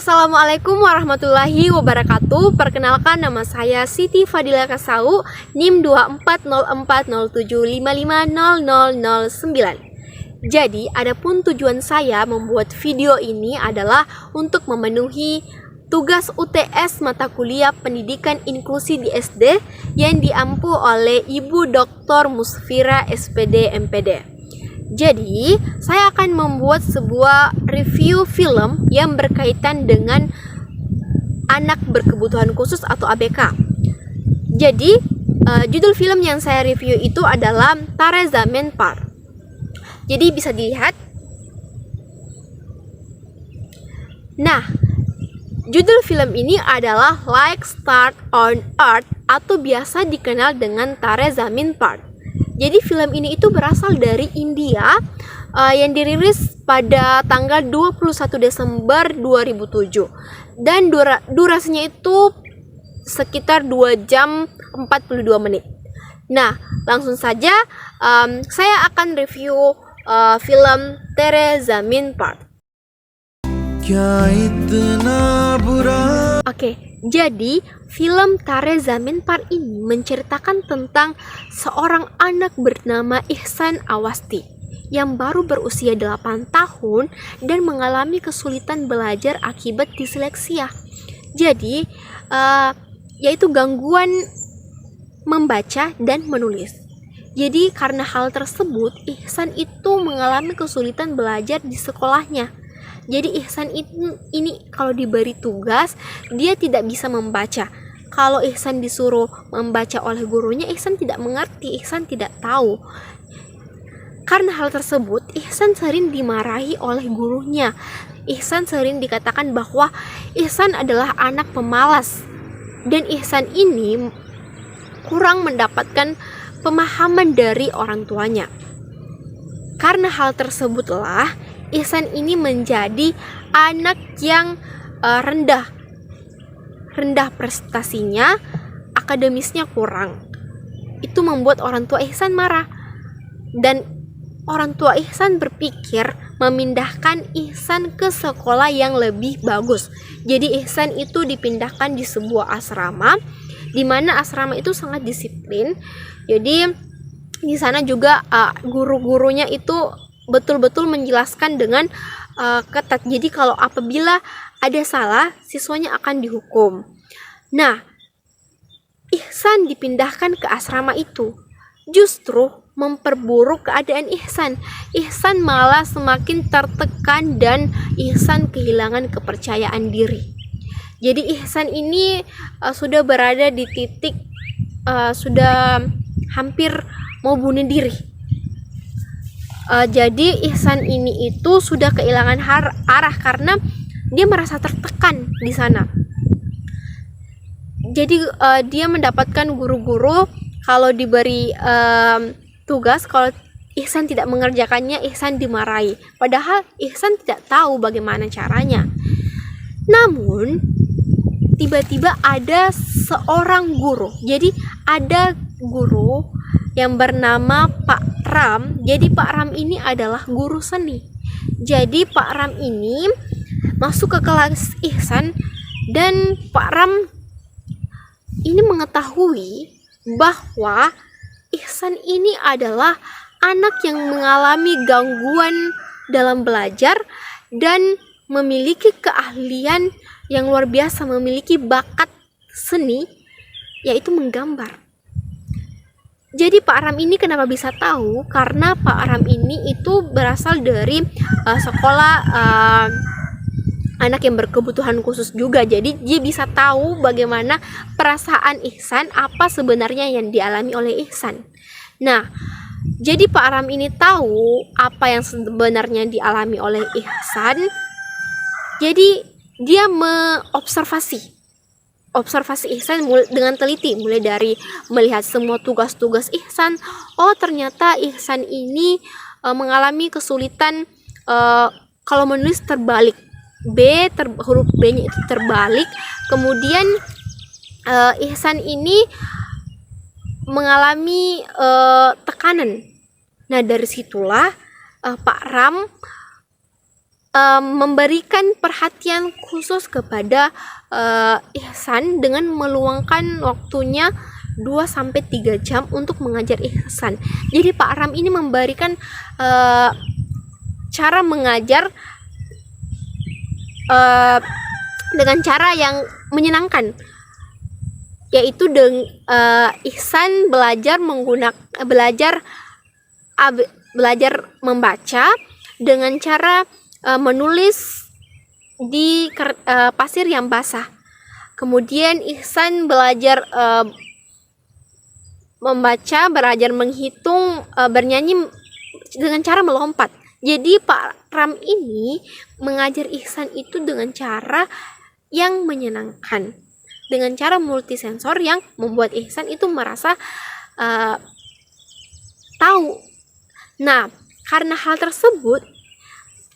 Assalamualaikum warahmatullahi wabarakatuh. Perkenalkan, nama saya Siti Fadila Kasau, NIM 240407550009. Jadi, adapun tujuan saya membuat video ini adalah untuk memenuhi tugas UTS mata kuliah Pendidikan Inklusi di SD yang diampu oleh Ibu Dr. Musfira SPD MPD. Jadi, saya akan membuat sebuah review film yang berkaitan dengan anak berkebutuhan khusus atau ABK. Jadi, judul film yang saya review itu adalah Tare Zameen Par. Jadi, bisa dilihat. Nah, judul film ini adalah Like Stars on Earth atau biasa dikenal dengan Tare Zameen Par. Jadi film ini itu berasal dari India yang dirilis pada tanggal 21 Desember 2007 dan durasinya itu sekitar 2 jam 42 menit. Nah, langsung saja saya akan review film Tare Zameen Par. Oke, jadi film Tare Zameen Par ini menceritakan tentang seorang anak bernama Ihsan Awasti yang baru berusia 8 tahun dan mengalami kesulitan belajar akibat disleksia. Jadi, yaitu gangguan membaca dan menulis. Jadi, karena hal tersebut, Ihsan itu mengalami kesulitan belajar di sekolahnya. Jadi Ihsan ini kalau diberi tugas, dia tidak bisa membaca. Kalau Ihsan disuruh membaca oleh gurunya, Ihsan tidak mengerti, Ihsan tidak tahu. Karena hal tersebut, Ihsan sering dimarahi oleh gurunya. Ihsan sering dikatakan bahwa Ihsan adalah anak pemalas. Dan Ihsan ini kurang mendapatkan pemahaman dari orang tuanya. Karena hal tersebutlah Ihsan ini menjadi anak yang rendah prestasinya, akademisnya kurang. Itu membuat orang tua Ihsan marah. Dan orang tua Ihsan berpikir memindahkan Ihsan ke sekolah yang lebih bagus. Jadi Ihsan itu dipindahkan di sebuah asrama, di mana asrama itu sangat disiplin. Jadi di sana juga guru-gurunya itu betul-betul menjelaskan dengan ketat. Jadi kalau apabila ada salah, siswanya akan dihukum. Nah, Ihsan dipindahkan ke asrama itu justru memperburuk keadaan Ihsan. Ihsan malah semakin tertekan dan Ihsan kehilangan kepercayaan diri. Jadi Ihsan ini sudah berada di titik sudah hampir mau bunuh diri. Jadi Ihsan ini itu sudah kehilangan arah karena dia merasa tertekan di sana. Jadi dia mendapatkan guru-guru kalau diberi tugas, kalau Ihsan tidak mengerjakannya, Ihsan dimarahi. Padahal Ihsan tidak tahu bagaimana caranya. Namun tiba-tiba ada seorang guru. Jadi ada guru yang bernama Pak Ram. Jadi Pak Ram ini adalah guru seni. Jadi Pak Ram ini masuk ke kelas Ihsan dan Pak Ram ini mengetahui bahwa Ihsan ini adalah anak yang mengalami gangguan dalam belajar dan memiliki keahlian yang luar biasa, memiliki bakat seni, yaitu menggambar. Jadi Pak Ram ini kenapa bisa tahu? Karena Pak Ram ini itu berasal dari sekolah anak yang berkebutuhan khusus juga. Jadi dia bisa tahu bagaimana perasaan Ihsan, apa sebenarnya yang dialami oleh Ihsan. Nah, jadi Pak Ram ini tahu apa yang sebenarnya dialami oleh Ihsan. Jadi dia mengobservasi Ihsan dengan teliti, mulai dari melihat semua tugas-tugas Ihsan. Oh, ternyata Ihsan ini mengalami kesulitan kalau menulis terbalik. Huruf B-nya itu terbalik. Kemudian Ihsan ini mengalami tekanan. Nah, dari situlah Pak Ram memberikan perhatian khusus kepada Ihsan dengan meluangkan waktunya 2-3 jam untuk mengajar Ihsan. Jadi Pak Ram ini memberikan cara mengajar dengan cara yang menyenangkan, yaitu Ihsan belajar membaca dengan cara menulis di pasir yang basah. Kemudian Ihsan belajar membaca, belajar menghitung, bernyanyi dengan cara melompat. Jadi Pak Ram ini mengajar Ihsan itu dengan cara yang menyenangkan, dengan cara multisensor yang membuat Ihsan itu merasa tahu. Nah, karena hal tersebut,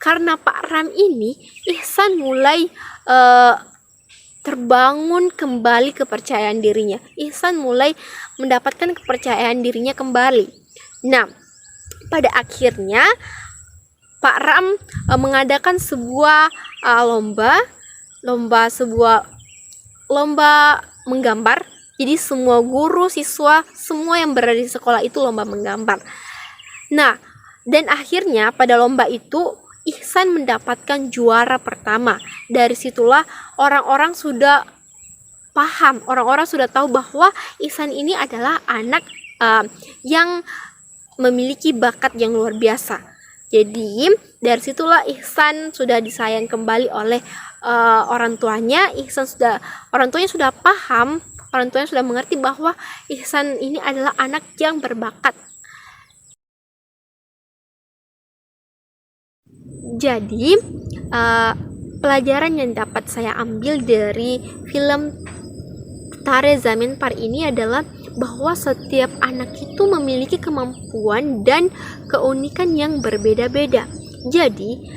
karena Pak Ram ini, Ihsan mulai terbangun kembali kepercayaan dirinya. Ihsan mulai mendapatkan kepercayaan dirinya kembali. Nah, pada akhirnya Pak Ram mengadakan sebuah lomba menggambar. Jadi semua guru, siswa, semua yang berada di sekolah itu lomba menggambar. Nah, dan akhirnya pada lomba itu Ihsan mendapatkan juara pertama. Dari situlah orang-orang sudah paham, orang-orang sudah tahu bahwa Ihsan ini adalah anak yang memiliki bakat yang luar biasa. Jadi dari situlah Ihsan sudah disayang kembali oleh orang tuanya. Orang tuanya sudah paham, orang tuanya sudah mengerti bahwa Ihsan ini adalah anak yang berbakat. Jadi pelajaran yang dapat saya ambil dari film Tare Zameen Par ini adalah bahwa setiap anak itu memiliki kemampuan dan keunikan yang berbeda-beda. Jadi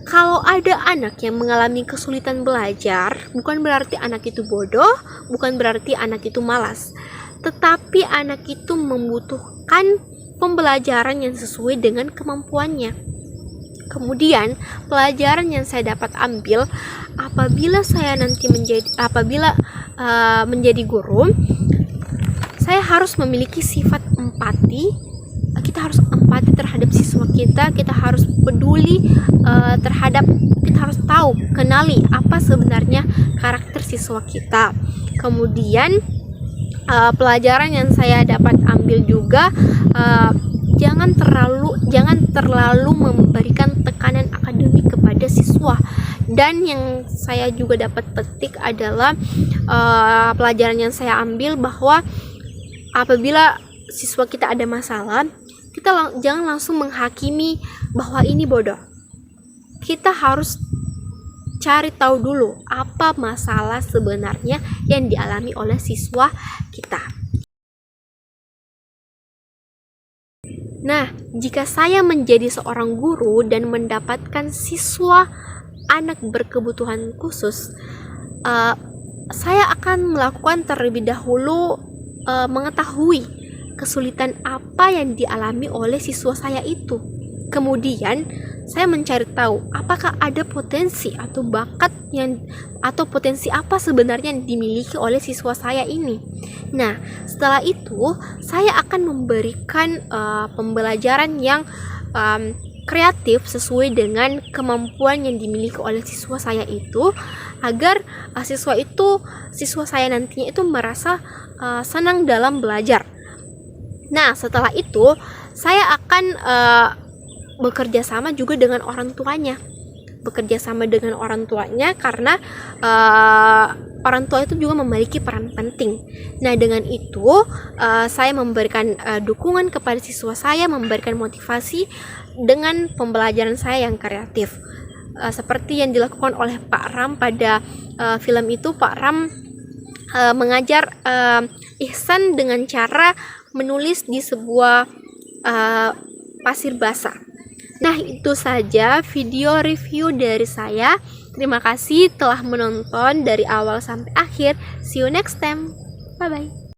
kalau ada anak yang mengalami kesulitan belajar, bukan berarti anak itu bodoh, bukan berarti anak itu malas, tetapi anak itu membutuhkan pembelajaran yang sesuai dengan kemampuannya. Kemudian pelajaran yang saya dapat ambil apabila menjadi guru, saya harus memiliki sifat empati. Kita harus empati terhadap siswa kita harus peduli kita harus tahu, kenali apa sebenarnya karakter siswa kita. Kemudian pelajaran yang saya dapat ambil juga, jangan terlalu memberikan tekanan akademik kepada siswa. Dan yang saya juga dapat petik adalah pelajaran yang saya ambil bahwa apabila siswa kita ada masalah, kita jangan langsung menghakimi bahwa ini bodoh. Kita harus cari tahu dulu apa masalah sebenarnya yang dialami oleh siswa kita. Nah, jika saya menjadi seorang guru dan mendapatkan siswa anak berkebutuhan khusus, saya akan melakukan terlebih dahulu mengetahui kesulitan apa yang dialami oleh siswa saya itu. Kemudian saya mencari tahu apakah ada potensi atau bakat atau potensi apa sebenarnya yang dimiliki oleh siswa saya ini. Nah, setelah itu saya akan memberikan pembelajaran yang kreatif sesuai dengan kemampuan yang dimiliki oleh siswa saya itu, agar siswa saya nantinya itu merasa senang dalam belajar. Nah, setelah itu saya akan bekerja sama juga dengan orang tuanya. Karena orang tua itu juga memiliki peran penting. Nah, dengan itu saya memberikan dukungan kepada siswa saya, memberikan motivasi dengan pembelajaran saya yang kreatif. Seperti yang dilakukan oleh Pak Ram pada film itu. Pak Ram mengajar Ihsan dengan cara menulis di sebuah pasir basah. Nah, itu saja video review dari saya. Terima kasih telah menonton dari awal sampai akhir. See you next time. Bye bye.